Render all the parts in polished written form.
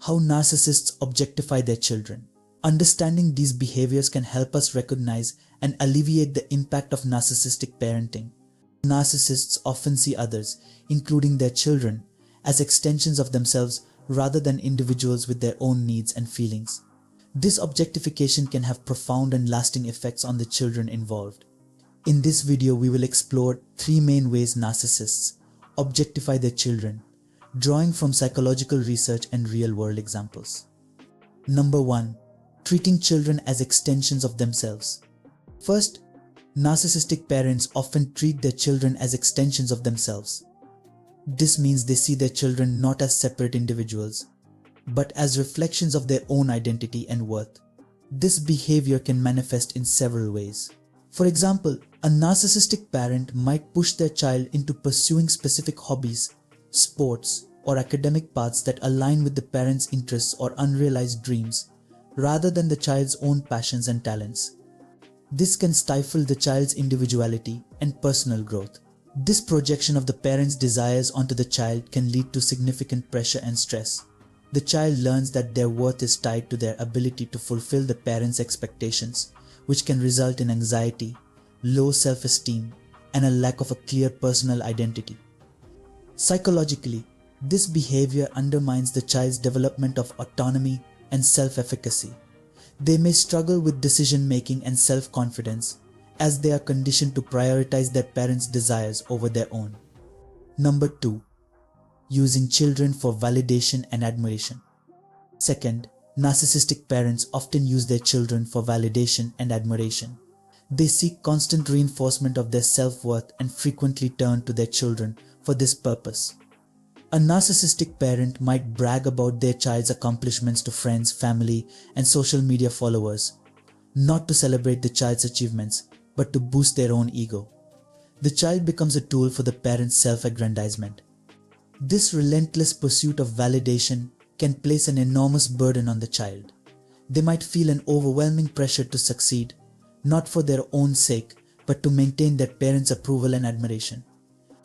How narcissists objectify their children. Understanding these behaviors can help us recognize and alleviate the impact of narcissistic parenting. Narcissists often see others, including their children, as extensions of themselves rather than individuals with their own needs and feelings. This objectification can have profound and lasting effects on the children involved. In this video, we will explore 3 main ways narcissists objectify their children, drawing from psychological research and real-world examples. Number 1. Treating children as extensions of themselves. First, narcissistic parents often treat their children as extensions of themselves. This means they see their children not as separate individuals, but as reflections of their own identity and worth. This behavior can manifest in several ways. For example, a narcissistic parent might push their child into pursuing specific hobbies, sports, or academic paths that align with the parent's interests or unrealized dreams, rather than the child's own passions and talents. This can stifle the child's individuality and personal growth. This projection of the parent's desires onto the child can lead to significant pressure and stress. The child learns that their worth is tied to their ability to fulfill the parent's expectations, which can result in anxiety, low self-esteem, and a lack of a clear personal identity. Psychologically, this behavior undermines the child's development of autonomy and self-efficacy. They may struggle with decision-making and self-confidence, as they are conditioned to prioritize their parents' desires over their own. Number 2. Using children for validation and admiration. Second, narcissistic parents often use their children for validation and admiration. They seek constant reinforcement of their self-worth and frequently turn to their children for this purpose. A narcissistic parent might brag about their child's accomplishments to friends, family, and social media followers, not to celebrate the child's achievements, but to boost their own ego. The child becomes a tool for the parent's self-aggrandizement. This relentless pursuit of validation can place an enormous burden on the child. They might feel an overwhelming pressure to succeed, not for their own sake, but to maintain their parents' approval and admiration.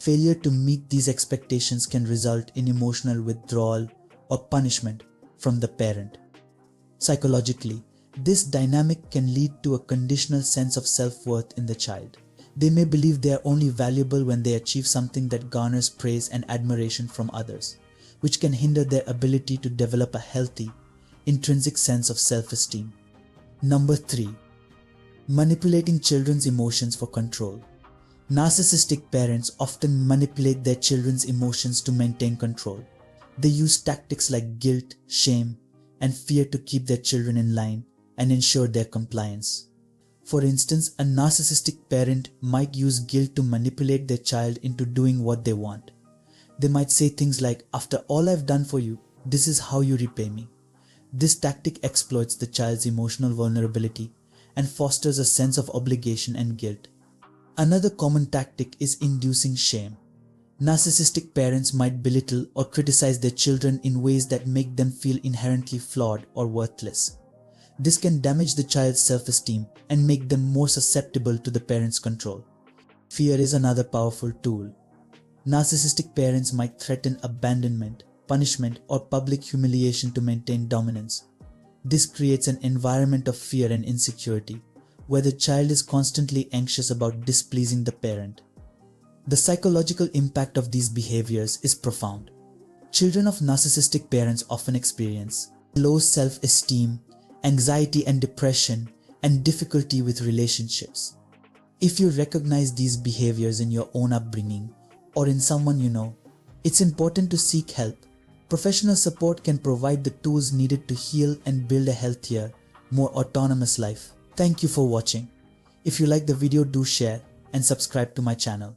Failure to meet these expectations can result in emotional withdrawal or punishment from the parent. Psychologically, this dynamic can lead to a conditional sense of self-worth in the child. They may believe they are only valuable when they achieve something that garners praise and admiration from others, which can hinder their ability to develop a healthy, intrinsic sense of self-esteem. Number 3. Manipulating children's emotions for control. Narcissistic parents often manipulate their children's emotions to maintain control. They use tactics like guilt, shame, and fear to keep their children in line and ensure their compliance. For instance, a narcissistic parent might use guilt to manipulate their child into doing what they want. They might say things like, "After all I've done for you, this is how you repay me." This tactic exploits the child's emotional vulnerability and fosters a sense of obligation and guilt. Another common tactic is inducing shame. Narcissistic parents might belittle or criticize their children in ways that make them feel inherently flawed or worthless. This can damage the child's self-esteem and make them more susceptible to the parent's control. Fear is another powerful tool. Narcissistic parents might threaten abandonment, punishment, or public humiliation to maintain dominance. This creates an environment of fear and insecurity, where the child is constantly anxious about displeasing the parent. The psychological impact of these behaviors is profound. Children of narcissistic parents often experience low self-esteem, anxiety and depression, and difficulty with relationships. If you recognize these behaviors in your own upbringing or in someone you know, it's important to seek help. Professional support can provide the tools needed to heal and build a healthier, more autonomous life. Thank you for watching. If you like the video, do share and subscribe to my channel.